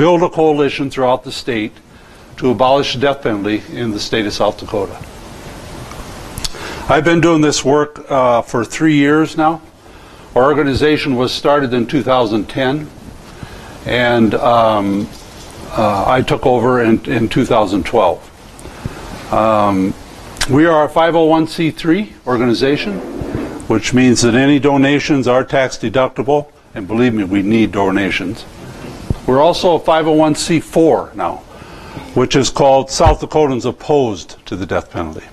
build a coalition throughout the state to abolish the death penalty in the state of South Dakota. I've been doing this work for 3 years now. Our organization was started in 2010, and I took over in 2012. We are a 501c3 organization, which means that any donations are tax deductible, and believe me, we need donations. We're also a 501c4 now, which is called South Dakotans Opposed to the Death Penalty.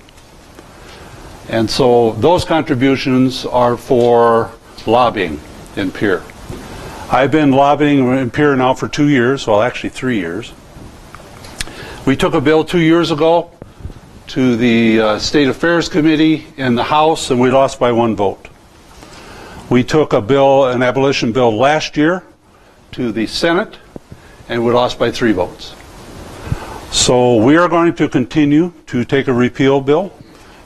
And so those contributions are for lobbying in Pierre. I've been lobbying in Pierre now for 2 years, well actually 3 years. We took a bill 2 years ago to the State Affairs Committee in the House, and we lost by 1 vote. We took a bill, an abolition bill last year to the Senate, and we lost by 3 votes. So we are going to continue to take a repeal bill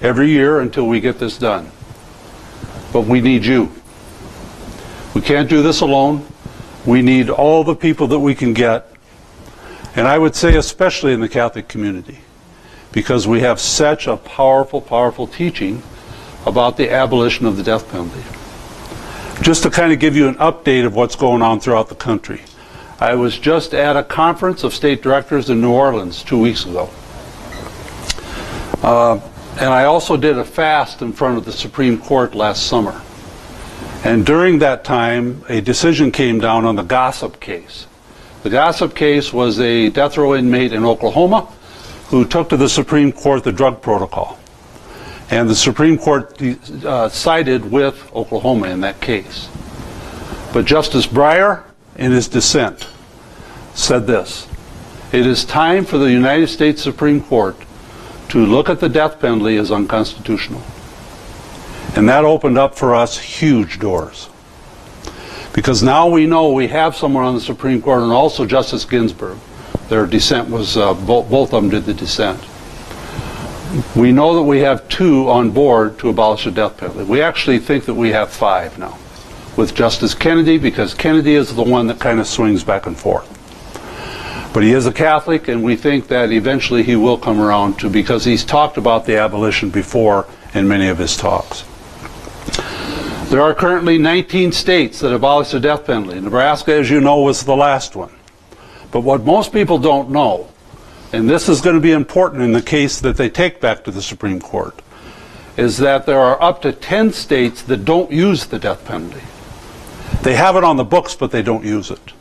every year until we get this done. But we need you. We can't do this alone. We need all the people that we can get, and I would say especially in the Catholic community, because we have such a powerful, powerful teaching about the abolition of the death penalty. Just to kind of give you an update of what's going on throughout the country. I was just at a conference of state directors in New Orleans 2 weeks ago. And I also did a fast in front of the Supreme Court last summer. And during that time, a decision came down on the gossip case. The gossip case was a death row inmate in Oklahoma who took to the Supreme Court the drug protocol. And the Supreme Court sided with Oklahoma in that case. But Justice Breyer, in his dissent, said this: "It is time for the United States Supreme Court to look at the death penalty as unconstitutional." And that opened up for us huge doors. Because now we know we have someone on the Supreme Court, and also Justice Ginsburg. Their dissent was, both of them did the dissent. We know that we have 2 on board to abolish the death penalty. We actually think that we have 5 now, with Justice Kennedy, because Kennedy is the one that kind of swings back and forth. But he is a Catholic, and we think that eventually he will come around to, because he's talked about the abolition before in many of his talks. There are currently 19 states that abolished the death penalty. Nebraska, as you know, was the last one. But what most people don't know, and this is going to be important in the case that they take back to the Supreme Court, is that there are up to 10 states that don't use the death penalty. They have it on the books, but they don't use it.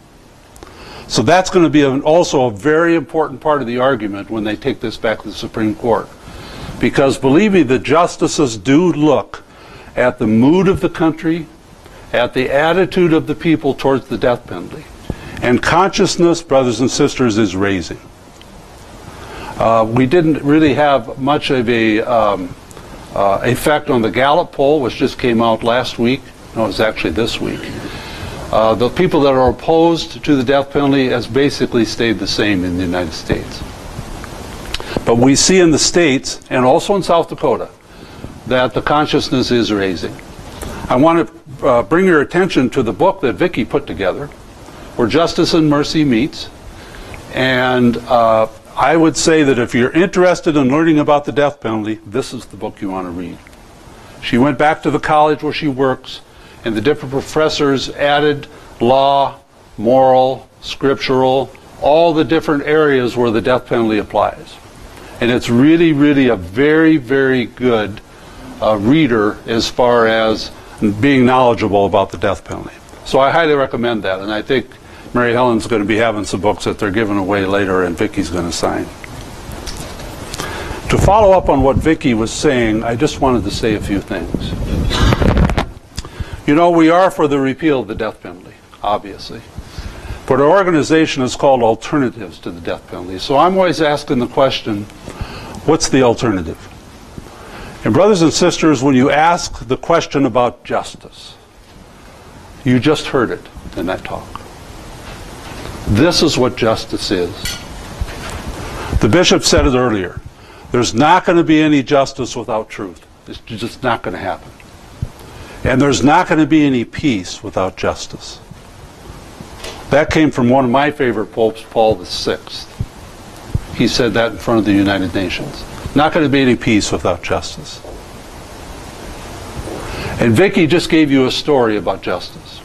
So that's going to be also a very important part of the argument when they take this back to the Supreme Court. Because believe me, the justices do look at the mood of the country, at the attitude of the people towards the death penalty. And consciousness, brothers and sisters, is raising. We didn't really have much of a effect on the Gallup poll, which just came out last week. No, it was actually this week. The people that are opposed to the death penalty has basically stayed the same in the United States. But we see in the states, and also in South Dakota, that the consciousness is raising. I want to bring your attention to the book that Vicki put together, where Justice and Mercy meets. And I would say that if you're interested in learning about the death penalty, this is the book you want to read. She went back to the college where she works, and the different professors added law, moral, scriptural, all the different areas where the death penalty applies. And it's really, really a very, very good reader as far as being knowledgeable about the death penalty. So I highly recommend that, and I think Mary Helen's going to be having some books that they're giving away later, and Vicki's going to sign. To follow up on what Vicki was saying, I just wanted to say a few things. You know, we are for the repeal of the death penalty, obviously. But our organization is called Alternatives to the Death Penalty. So I'm always asking the question, what's the alternative? And brothers and sisters, when you ask the question about justice, you just heard it in that talk. This is what justice is. The bishop said it earlier. There's not going to be any justice without truth. It's just not going to happen. And there's not going to be any peace without justice. That came from one of my favorite popes, Paul VI. He said that in front of the United Nations. Not going to be any peace without justice. And Vicki just gave you a story about justice.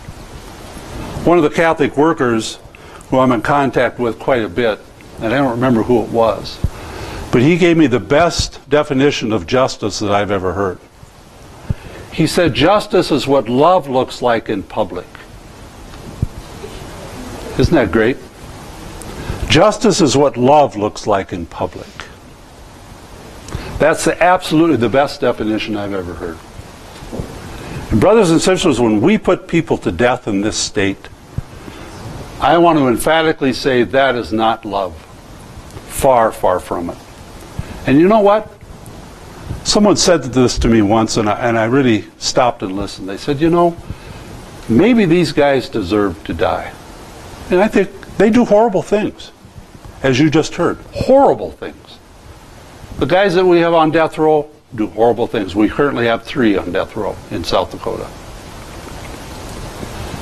One of the Catholic workers who I'm in contact with quite a bit, and I don't remember who it was, but he gave me the best definition of justice that I've ever heard. He said, justice is what love looks like in public. Isn't that great? Justice is what love looks like in public. That's absolutely the best definition I've ever heard. And brothers and sisters, when we put people to death in this state, I want to emphatically say that is not love. Far, far from it. And you know what? Someone said this to me once, and I really stopped and listened. They said, you know, maybe these guys deserve to die. And I think they do horrible things, as you just heard. Horrible things. The guys that we have on death row do horrible things. We currently have 3 on death row in South Dakota.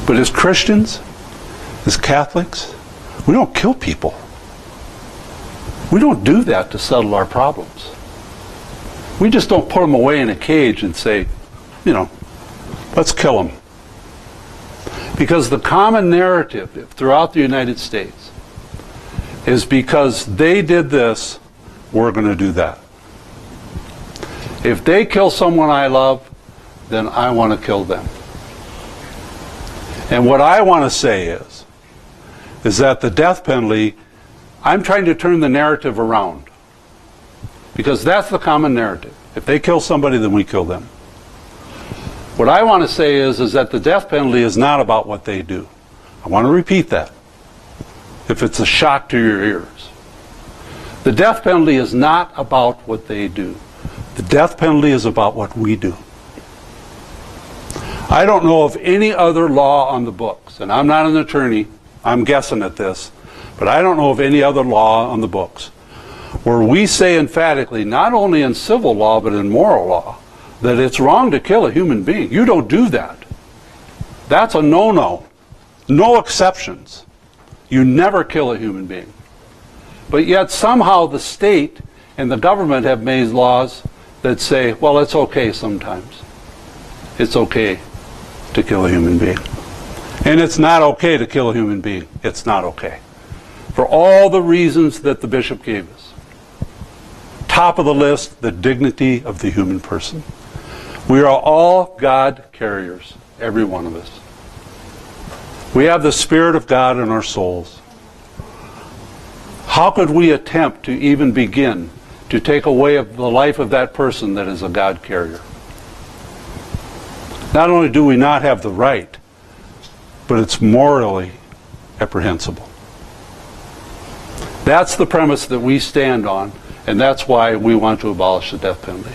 But as Christians, as Catholics, we don't kill people. We don't do that to settle our problems. We just don't put them away in a cage and say, you know, let's kill them. Because the common narrative throughout the United States is because they did this, we're going to do that. If they kill someone I love, then I want to kill them. And what I want to say is that the death penalty, I'm trying to turn the narrative around. Because that's the common narrative. If they kill somebody, then we kill them. What I want to say is that the death penalty is not about what they do. I want to repeat that, if it's a shock to your ears. The death penalty is not about what they do. The death penalty is about what we do. I don't know of any other law on the books, and I'm not an attorney, I'm guessing at this, but I don't know of any other law on the books where we say emphatically, not only in civil law but in moral law, that it's wrong to kill a human being. You don't do that. That's a no-no. No exceptions. You never kill a human being. But yet somehow the state and the government have made laws that say, well, it's okay sometimes. It's okay to kill a human being. And it's not okay to kill a human being. It's not okay. For all the reasons that the bishop gave us. Top of the list, the dignity of the human person. We are all God carriers, every one of us. We have the Spirit of God in our souls. How could we attempt to even begin to take away the life of that person that is a God carrier? Not only do we not have the right, but it's morally reprehensible. That's the premise that we stand on, and that's why we want to abolish the death penalty.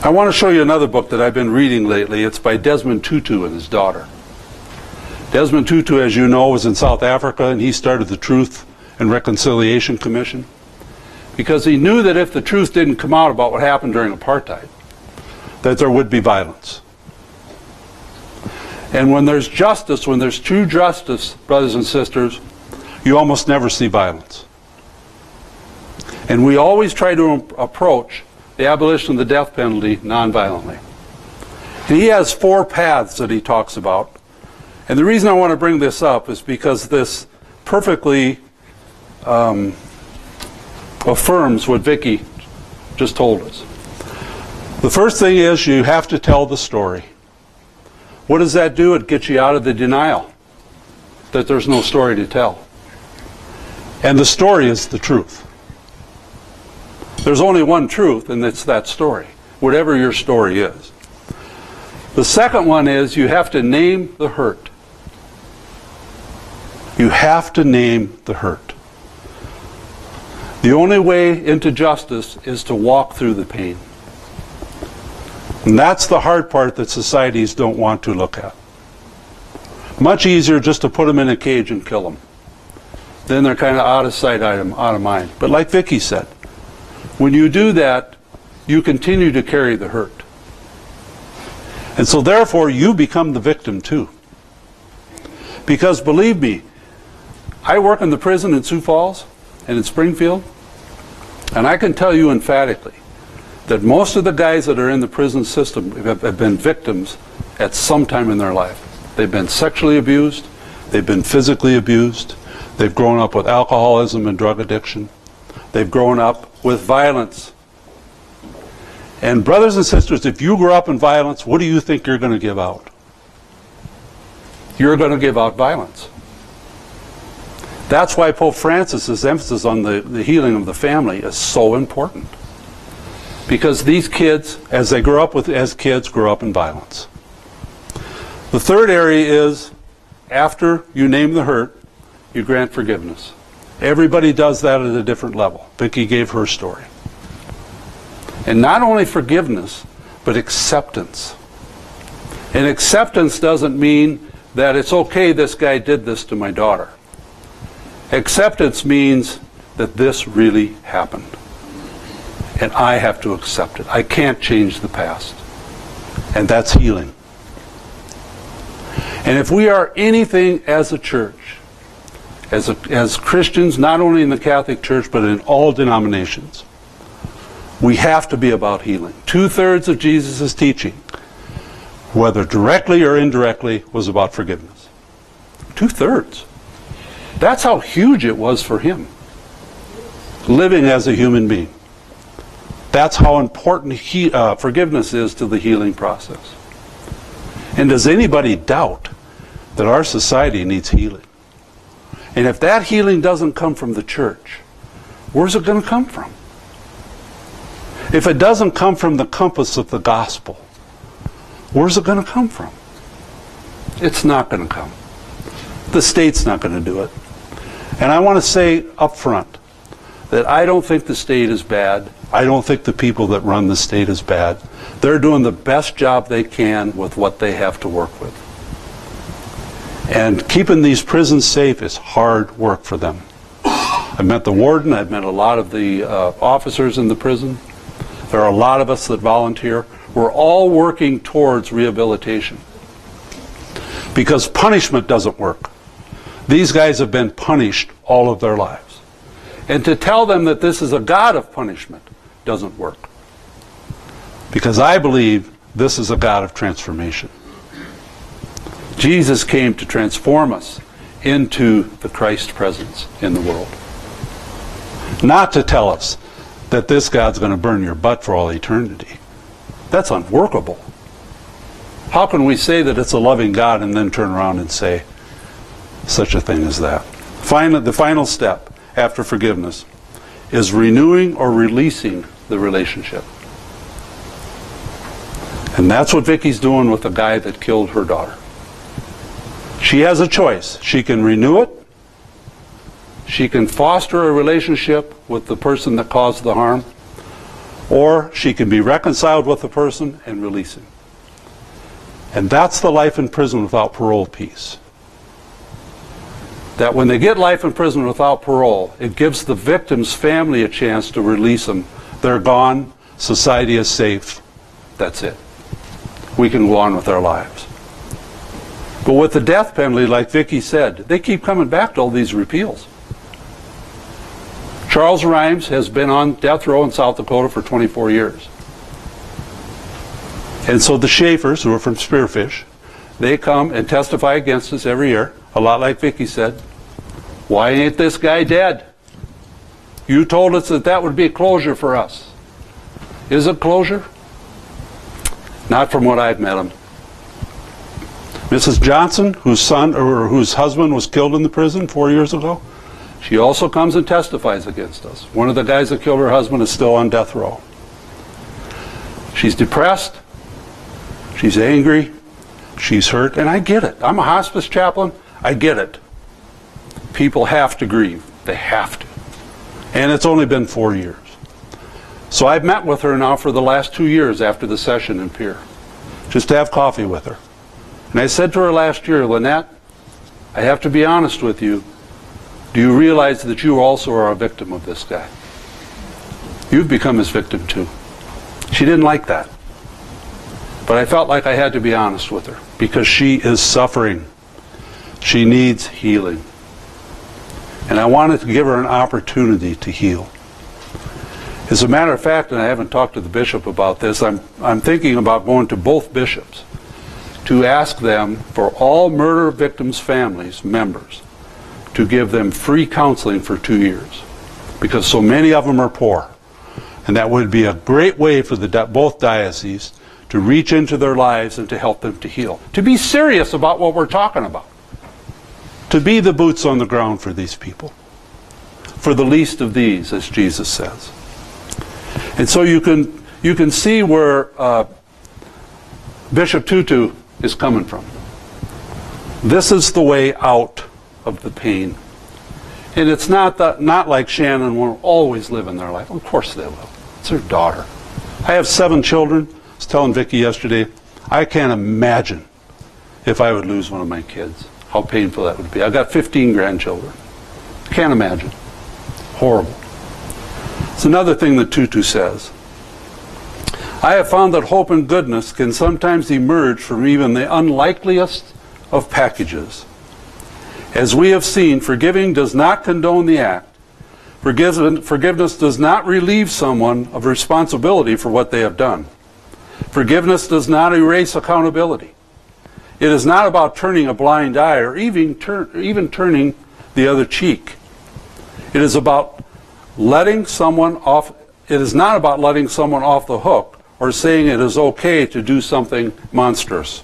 I want to show you another book that I've been reading lately. It's by Desmond Tutu and his daughter. Desmond Tutu, as you know, was in South Africa, and he started the Truth and Reconciliation Commission because he knew that if the truth didn't come out about what happened during apartheid, that there would be violence. And when there's justice, when there's true justice, brothers and sisters, you almost never see violence. And we always try to approach the abolition of the death penalty nonviolently. And he has 4 paths that he talks about. And the reason I want to bring this up is because this perfectly affirms what Vicki just told us. The first thing is you have to tell the story. What does that do? It gets you out of the denial that there's no story to tell. And the story is the truth. There's only one truth, and it's that story, whatever your story is. The second one is you have to name the hurt. You have to name the hurt. The only way into justice is to walk through the pain. And that's the hard part that societies don't want to look at. Much easier just to put them in a cage and kill them. Then they're kind of out of sight, out of mind. But like Vicki said, when you do that, you continue to carry the hurt. And so therefore, you become the victim too. Because believe me, I work in the prison in Sioux Falls and in Springfield, and I can tell you emphatically that most of the guys that are in the prison system have been victims at some time in their life. They've been sexually abused, they've been physically abused, they've grown up with alcoholism and drug addiction, they've grown up with violence. And brothers and sisters, if you grow up in violence, what do you think you're going to give out? You're going to give out violence. That's why Pope Francis's emphasis on the healing of the family is so important. Because these kids, as they grow up as kids, grow up in violence. The third area is, after you name the hurt, you grant forgiveness. Everybody does that at a different level. Vicki gave her story. And not only forgiveness, but acceptance. And acceptance doesn't mean that it's okay this guy did this to my daughter. Acceptance means that this really happened. And I have to accept it. I can't change the past. And that's healing. And if we are anything as a church, as Christians, not only in the Catholic Church, but in all denominations, we have to be about healing. 2/3 of Jesus' teaching, whether directly or indirectly, was about forgiveness. 2/3. That's how huge it was for him, living as a human being. That's how important forgiveness is to the healing process. And does anybody doubt that our society needs healing? And if that healing doesn't come from the church, where's it going to come from? If it doesn't come from the compass of the gospel, where's it going to come from? It's not going to come. The state's not going to do it. And I want to say up front that I don't think the state is bad. I don't think the people that run the state is bad. They're doing the best job they can with what they have to work with. And keeping these prisons safe is hard work for them. I've met the warden. I've met a lot of the officers in the prison. There are a lot of us that volunteer. We're all working towards rehabilitation. Because punishment doesn't work. These guys have been punished all of their lives. And to tell them that this is a God of punishment doesn't work. Because I believe this is a God of transformation. Jesus came to transform us into the Christ presence in the world. Not to tell us that this God's going to burn your butt for all eternity. That's unworkable. How can we say that it's a loving God and then turn around and say such a thing as that? The final step after forgiveness is renewing or releasing the relationship. And that's what Vicki's doing with the guy that killed her daughter. She has a choice. She can renew it. She can foster a relationship with the person that caused the harm. Or she can be reconciled with the person and release him. And that's the life in prison without parole piece. That when they get life in prison without parole, it gives the victim's family a chance to release them. They're gone. Society is safe. That's it. We can go on with our lives. But with the death penalty, like Vicki said, they keep coming back to all these repeals. Charles Rhymes has been on death row in South Dakota for 24 years. And so the Schaefers, who are from Spearfish, they come and testify against us every year, a lot like Vicki said. Why ain't this guy dead? You told us that that would be a closure for us. Is it closure? Not from what I've met him. Mrs. Johnson, whose husband was killed in the prison 4 years ago, she also comes and testifies against us. One of the guys that killed her husband is still on death row. She's depressed. She's angry. She's hurt. And I get it. I'm a hospice chaplain. I get it. People have to grieve. They have to. And it's only been 4 years. So I've met with her now for the last 2 years after the session in Pierre, just to have coffee with her. And I said to her last year, Lynette, I have to be honest with you. Do you realize that you also are a victim of this guy? You've become his victim too. She didn't like that. But I felt like I had to be honest with her because she is suffering. She needs healing. And I wanted to give her an opportunity to heal. As a matter of fact, and I haven't talked to the bishop about this, I'm thinking about going to both bishops to ask them for all murder victims' families, members, to give them free counseling for 2 years. Because so many of them are poor. And that would be a great way for both dioceses to reach into their lives and to help them to heal. To be serious about what we're talking about. To be the boots on the ground for these people. For the least of these, as Jesus says. And so you can see where Bishop Tutu is coming from. This is the way out of the pain. And it's not like Shannon will always live in their life. Of course they will. It's their daughter. I have 7 children. I was telling Vicki yesterday, I can't imagine if I would lose one of my kids. How painful that would be. I've got 15 grandchildren. Can't imagine. Horrible. It's another thing that Tutu says. I have found that hope and goodness can sometimes emerge from even the unlikeliest of packages. As we have seen, forgiving does not condone the act. Forgiveness does not relieve someone of responsibility for what they have done. Forgiveness does not erase accountability. It is not about turning a blind eye or even turning the other cheek. It is about letting someone off. It is not about letting someone off the hook or saying it is okay to do something monstrous.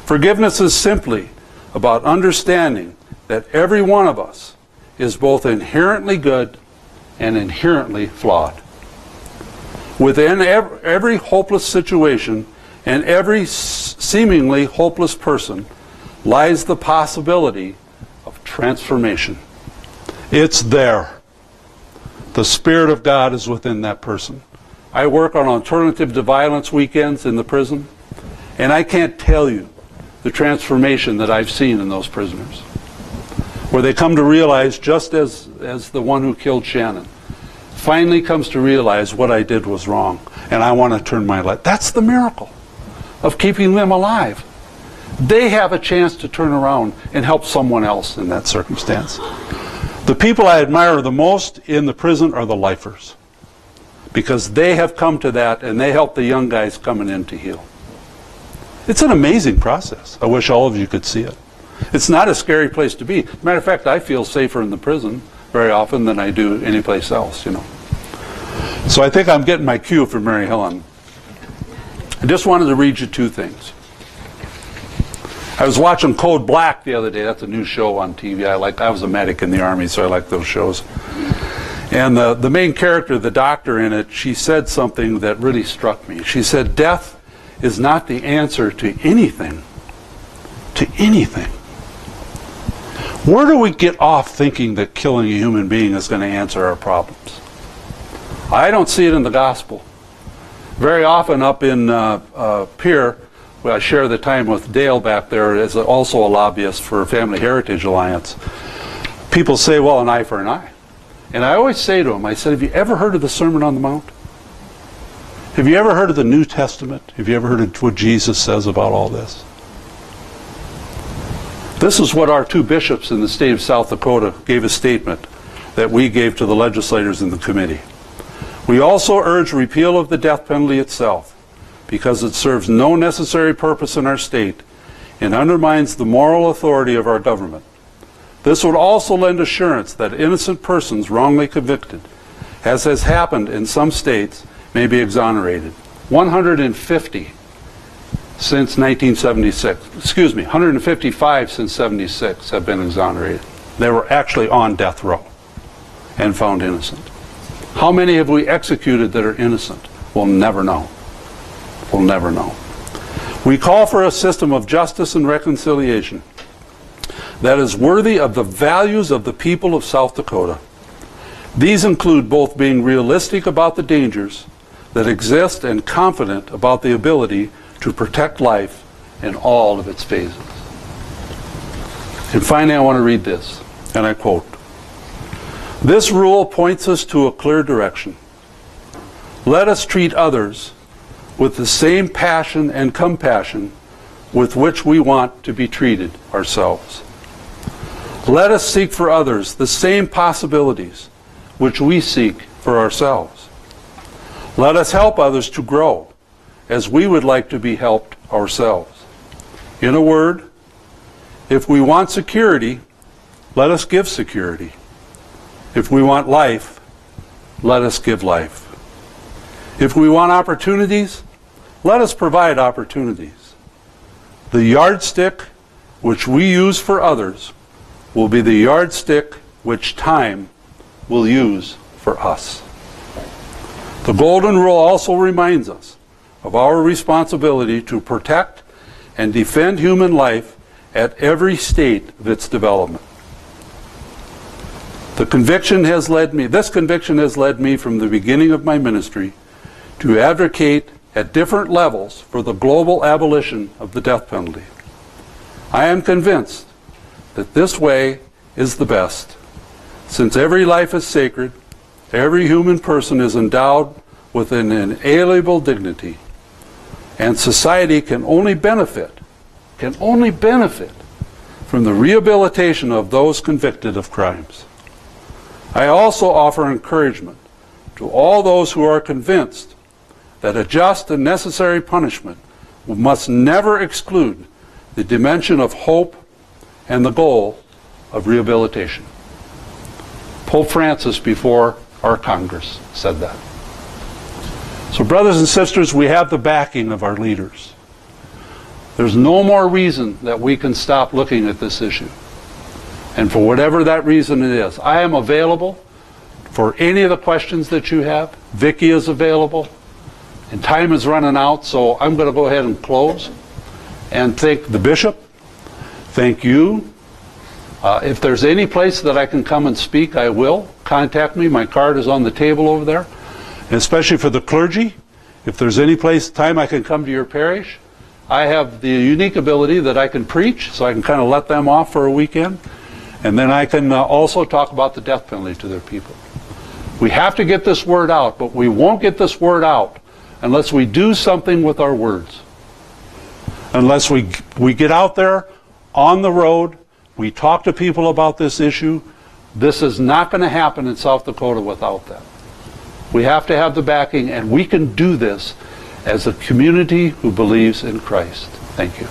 Forgiveness is simply about understanding that every one of us is both inherently good and inherently flawed. Within every hopeless situation and every seemingly hopeless person lies the possibility of transformation. It's there. The Spirit of God is within that person. I work on alternative to violence weekends in the prison, and I can't tell you the transformation that I've seen in those prisoners, where they come to realize, just as the one who killed Shannon finally comes to realize what I did was wrong, and I want to turn my life. That's the miracle of keeping them alive. They have a chance to turn around and help someone else in that circumstance. The people I admire the most in the prison are the lifers, because they have come to that and they help the young guys coming in to heal. It's an amazing process. I wish all of you could see it. It's not a scary place to be. As a matter of fact, I feel safer in the prison very often than I do anyplace else, you know. So I think I'm getting my cue for Mary Helen. I just wanted to read you 2 things. I was watching Code Black the other day. That's a new show on TV. I was a medic in the Army, so I like those shows. And the main character, the doctor in it, she said something that really struck me. She said, death is not the answer to anything. To anything. Where do we get off thinking that killing a human being is going to answer our problems? I don't see it in the gospel. Very often up in Pierre, where I share the time with Dale back there, as also a lobbyist for Family Heritage Alliance, people say, well, an eye for an eye. And I always say to them, I said, have you ever heard of the Sermon on the Mount? Have you ever heard of the New Testament? Have you ever heard of what Jesus says about all this? This is what our 2 bishops in the state of South Dakota gave a statement that we gave to the legislators in the committee. We also urge repeal of the death penalty itself, because it serves no necessary purpose in our state and undermines the moral authority of our government. This would also lend assurance that innocent persons wrongly convicted, as has happened in some states, may be exonerated. 150 since 1976. Excuse me, 155 since 76 have been exonerated. They were actually on death row and found innocent. How many have we executed that are innocent? We'll never know. We'll never know. We call for a system of justice and reconciliation that is worthy of the values of the people of South Dakota. These include both being realistic about the dangers that exist and confident about the ability to protect life in all of its phases. And finally, I want to read this, and I quote, "This rule points us to a clear direction. Let us treat others with the same passion and compassion with which we want to be treated ourselves. Let us seek for others the same possibilities which we seek for ourselves. Let us help others to grow as we would like to be helped ourselves. In a word, if we want security, let us give security. If we want life, let us give life. If we want opportunities, let us provide opportunities. The yardstick which we use for others will be the yardstick which time will use for us. The Golden Rule also reminds us of our responsibility to protect and defend human life at every state of its development. This conviction has led me from the beginning of my ministry to advocate at different levels for the global abolition of the death penalty. I am convinced that this way is the best, since every life is sacred, every human person is endowed with an inalienable dignity, and society can only benefit from the rehabilitation of those convicted of crimes. I also offer encouragement to all those who are convinced that a just and necessary punishment must never exclude the dimension of hope and the goal of rehabilitation. Pope Francis, before our Congress, said that. So, brothers and sisters, we have the backing of our leaders. There's no more reason that we can stop looking at this issue. And for whatever that reason it is, I am available for any of the questions that you have. Vicki is available. And time is running out, so I'm going to go ahead and close and thank the bishop. Thank you. If there's any place that I can come and speak, I will. Contact me. My card is on the table over there. And especially for the clergy, if there's any time I can come to your parish, I have the unique ability that I can preach, so I can kind of let them off for a weekend. And then I can also talk about the death penalty to their people. We have to get this word out, but we won't get this word out unless we do something with our words. Unless we get out there on the road, we talk to people about this issue. This is not going to happen in South Dakota without that. We have to have the backing, and we can do this as a community who believes in Christ. Thank you.